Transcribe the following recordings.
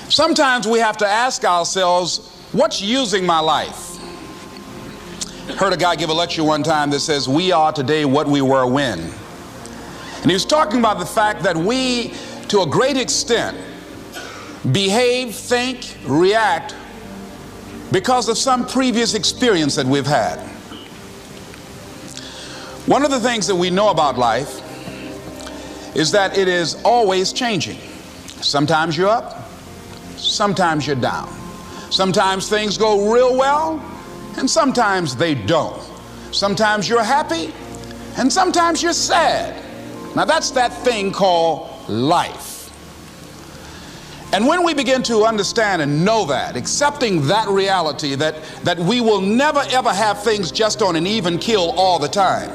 Sometimes we have to ask ourselves, what's using my life? Heard a guy give a lecture one time that says, we are today what we were when. And he was talking about the fact that we, to a great extent, behave, think, react because of some previous experience that we've had. One of the things that we know about life is that it is always changing. Sometimes you're up, sometimes you're down. Sometimes things go real well, and sometimes they don't. Sometimes you're happy, and sometimes you're sad. Now that's that thing called life. And when we begin to understand and know that, accepting that reality that we will never ever have things just on an even keel all the time,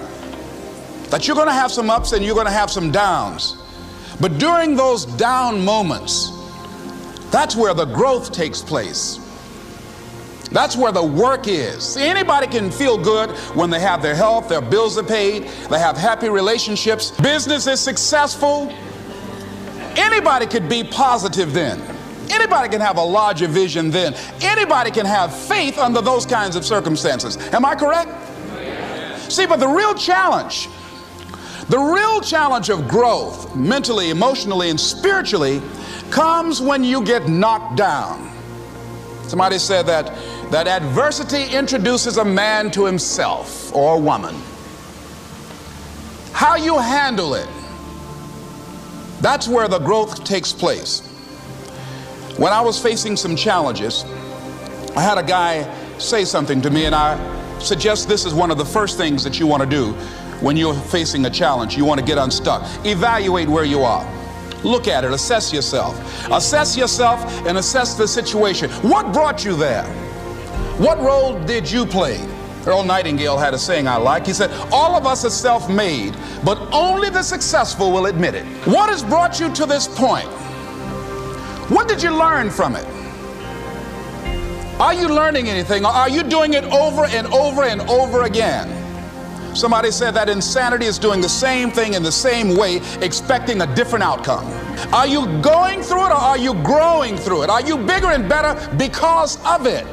that you're going to have some ups and you're going to have some downs, but during those down moments, that's where the growth takes place. That's where the work is. See, anybody can feel good when they have their health, their bills are paid, they have happy relationships, business is successful. Anybody could be positive then. Anybody can have a larger vision then. Anybody can have faith under those kinds of circumstances. Am I correct? See, but the real challenge of growth, mentally, emotionally, and spiritually, comes when you get knocked down. Somebody said that adversity introduces a man to himself or a woman. How you handle it, that's where the growth takes place. When I was facing some challenges, I had a guy say something to me, and I suggest this is one of the first things that you want to do when you're facing a challenge. You want to get unstuck. Evaluate where you are. Look at it. Assess yourself. Assess yourself and assess the situation. What brought you there? What role did you play? Earl Nightingale had a saying I like. He said, all of us are self-made, but only the successful will admit it. What has brought you to this point? What did you learn from it? Are you learning anything, or are you doing it over and over and over again? Somebody said that insanity is doing the same thing in the same way, expecting a different outcome. Are you going through it, or are you growing through it? Are you bigger and better because of it?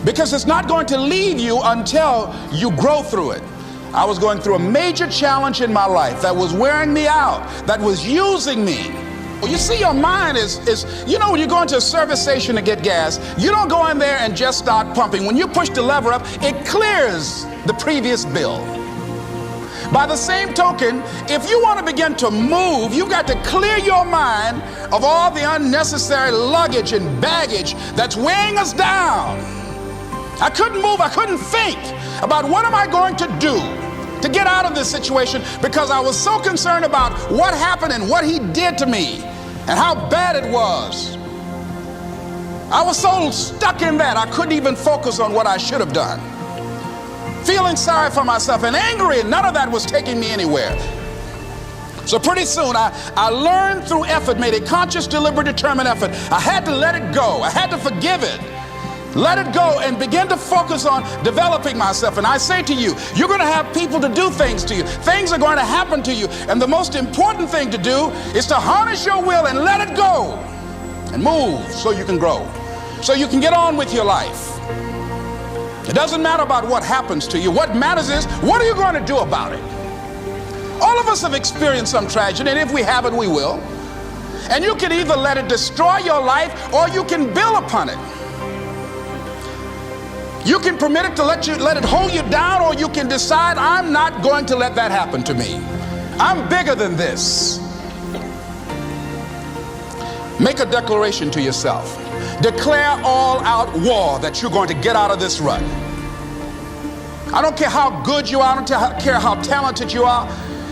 Because it's not going to leave you until you grow through it. I was going through a major challenge in my life that was wearing me out, that was using me. You see, your mind is when you go into a service station to get gas, you don't go in there and just start pumping. When you push the lever up, it clears the previous bill. By the same token, if you want to begin to move, you've got to clear your mind of all the unnecessary luggage and baggage that's weighing us down. I couldn't move, I couldn't think about what am I going to do to get out of this situation, because I was so concerned about what happened and what he did to me and how bad it was. I was so stuck in that I couldn't even focus on what I should have done. Feeling sorry for myself and angry, and none of that was taking me anywhere. So pretty soon I learned through effort, made a conscious, deliberate, determined effort. I had to let it go. I had to forgive it. Let it go and begin to focus on developing myself. And I say to you, you're going to have people to do things to you. Things are going to happen to you. And the most important thing to do is to harness your will and let it go and move so you can grow, so you can get on with your life. It doesn't matter about what happens to you. What matters is, what are you going to do about it? All of us have experienced some tragedy, and if we haven't, we will. And you can either let it destroy your life, or you can build upon it. You can permit it to let it hold you down, or you can decide, I'm not going to let that happen to me. I'm bigger than this. Make a declaration to yourself. Declare all out war that you're going to get out of this rut. I don't care how good you are. I don't care how talented you are.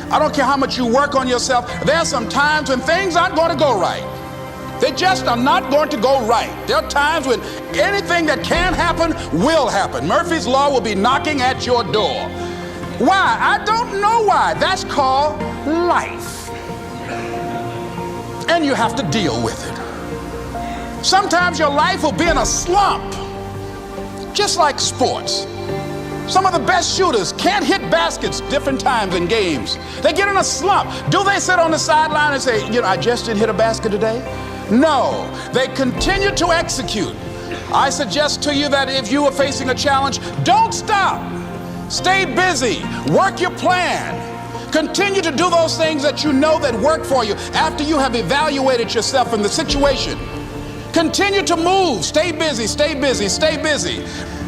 I don't care how much you work on yourself. There are some times when things aren't going to go right. They just are not going to go right. There are times when anything that can happen will happen. Murphy's Law will be knocking at your door. Why? I don't know why. That's called life. And you have to deal with it. Sometimes your life will be in a slump, just like sports. Some of the best shooters can't hit baskets different times in games. They get in a slump. Do they sit on the sideline and say, I just didn't hit a basket today? No, they continue to execute. I suggest to you that if you are facing a challenge, don't stop. Stay busy. Work your plan. Continue to do those things that you know that work for you after you have evaluated yourself in the situation. Continue to move. Stay busy, stay busy, stay busy.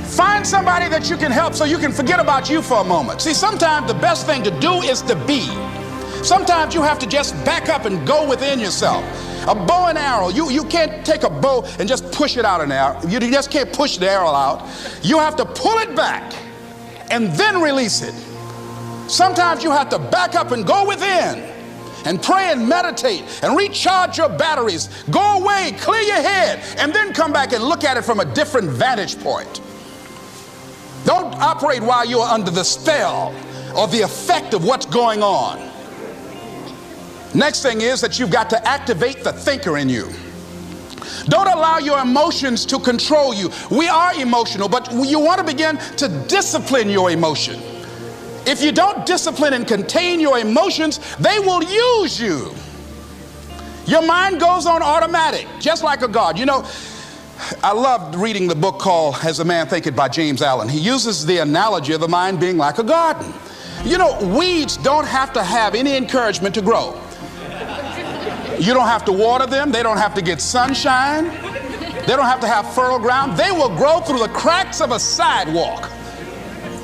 Find somebody that you can help so you can forget about you for a moment. See, sometimes the best thing to do is to be. Sometimes you have to just back up and go within yourself. A bow and arrow, you can't take a bow and just push it out an arrow. You just can't push the arrow out. You have to pull it back and then release it. Sometimes you have to back up and go within and pray and meditate and recharge your batteries. Go away, clear your head, and then come back and look at it from a different vantage point. Don't operate while you're under the spell or the effect of what's going on. Next thing is that you've got to activate the thinker in you. Don't allow your emotions to control you. We are emotional, but you want to begin to discipline your emotion. If you don't discipline and contain your emotions, they will use you. Your mind goes on automatic, just like a guard. You know, I loved reading the book called As a Man Thinketh by James Allen. He uses the analogy of the mind being like a garden. You know, weeds don't have to have any encouragement to grow. You don't have to water them. They don't have to get sunshine. They don't have to have fertile ground. They will grow through the cracks of a sidewalk.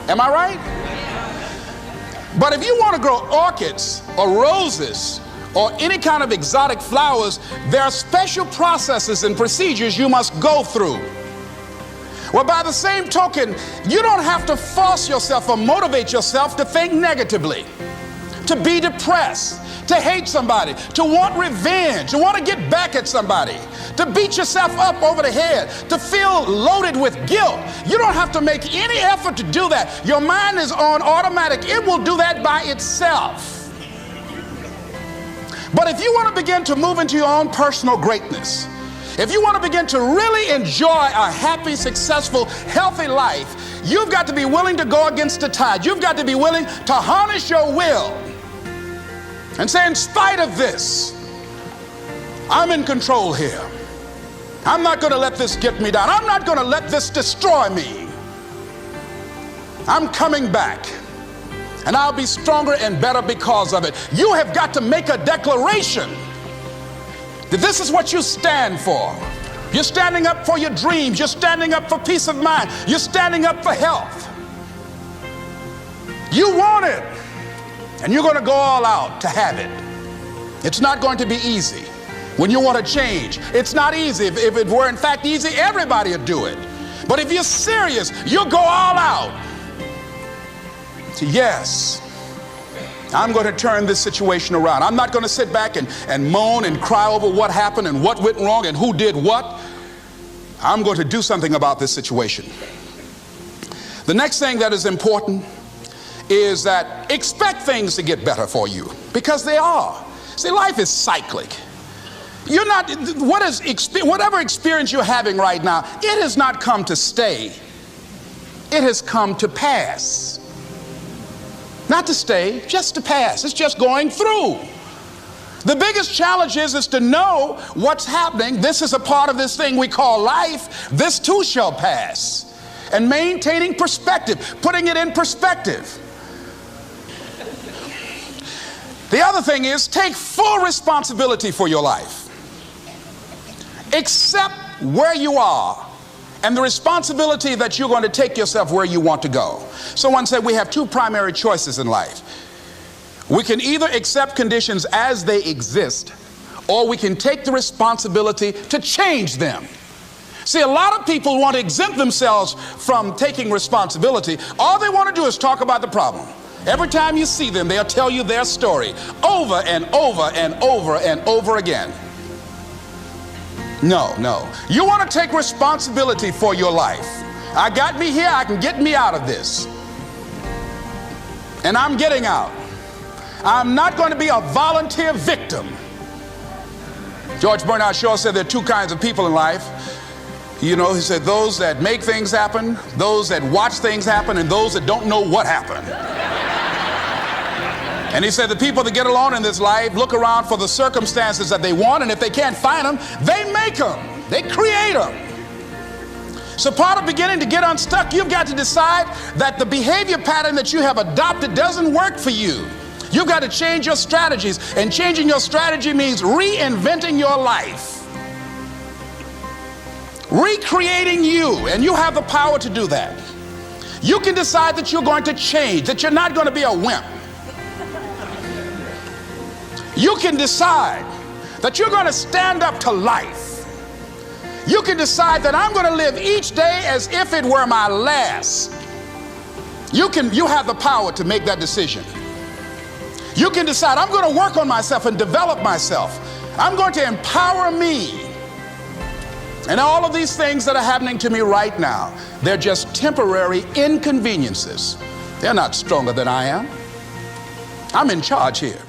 Am I right? But if you want to grow orchids or roses or any kind of exotic flowers, there are special processes and procedures you must go through. Well, by the same token, you don't have to force yourself or motivate yourself to think negatively, to be depressed, to hate somebody, to want revenge, to want to get back at somebody, to beat yourself up over the head, to feel loaded with guilt. You don't have to make any effort to do that. Your mind is on automatic. It will do that by itself. But if you want to begin to move into your own personal greatness, if you want to begin to really enjoy a happy, successful, healthy life, you've got to be willing to go against the tide. You've got to be willing to harness your will and say, in spite of this, I'm in control here. I'm not going to let this get me down. I'm not going to let this destroy me. I'm coming back, and I'll be stronger and better because of it. You have got to make a declaration that this is what you stand for. You're standing up for your dreams. You're standing up for peace of mind. You're standing up for health. You want it, and you're going to go all out to have it. It's not going to be easy. When you want to change, it's not easy. If it were in fact easy, everybody would do it. But if you're serious, you'll go all out. So yes, I'm going to turn this situation around. I'm not going to sit back and moan and cry over what happened and what went wrong and who did what. I'm going to do something about this situation. The next thing that is important is that expect things to get better for you, because they are. See, life is cyclic. You're not, whatever experience you're having right now, it has not come to stay. It has come to pass. Not to stay, just to pass. It's just going through. The biggest challenge is to know what's happening. This is a part of this thing we call life. This too shall pass. And maintaining perspective, putting it in perspective. The other thing is take full responsibility for your life. Accept where you are and the responsibility that you're going to take yourself where you want to go. Someone said we have two primary choices in life. We can either accept conditions as they exist, or we can take the responsibility to change them. See, a lot of people want to exempt themselves from taking responsibility. All they want to do is talk about the problem. Every time you see them, they'll tell you their story over and over and over and over again. No. You want to take responsibility for your life. I got me here, I can get me out of this. And I'm getting out. I'm not going to be a volunteer victim. George Bernard Shaw said there are two kinds of people in life. You know, he said those that make things happen, those that watch things happen, and those that don't know what happened. And he said the people that get along in this life look around for the circumstances that they want, and if they can't find them, they make them. They create them. So part of beginning to get unstuck, you've got to decide that the behavior pattern that you have adopted doesn't work for you. You've got to change your strategies, and changing your strategy means reinventing your life, recreating you, and you have the power to do that. You can decide that you're going to change, that you're not going to be a wimp. You can decide that you're going to stand up to life. You can decide that I'm going to live each day as if it were my last. You have the power to make that decision. You can decide I'm going to work on myself and develop myself. I'm going to empower me. And all of these things that are happening to me right now, they're just temporary inconveniences. They're not stronger than I am. I'm in charge here.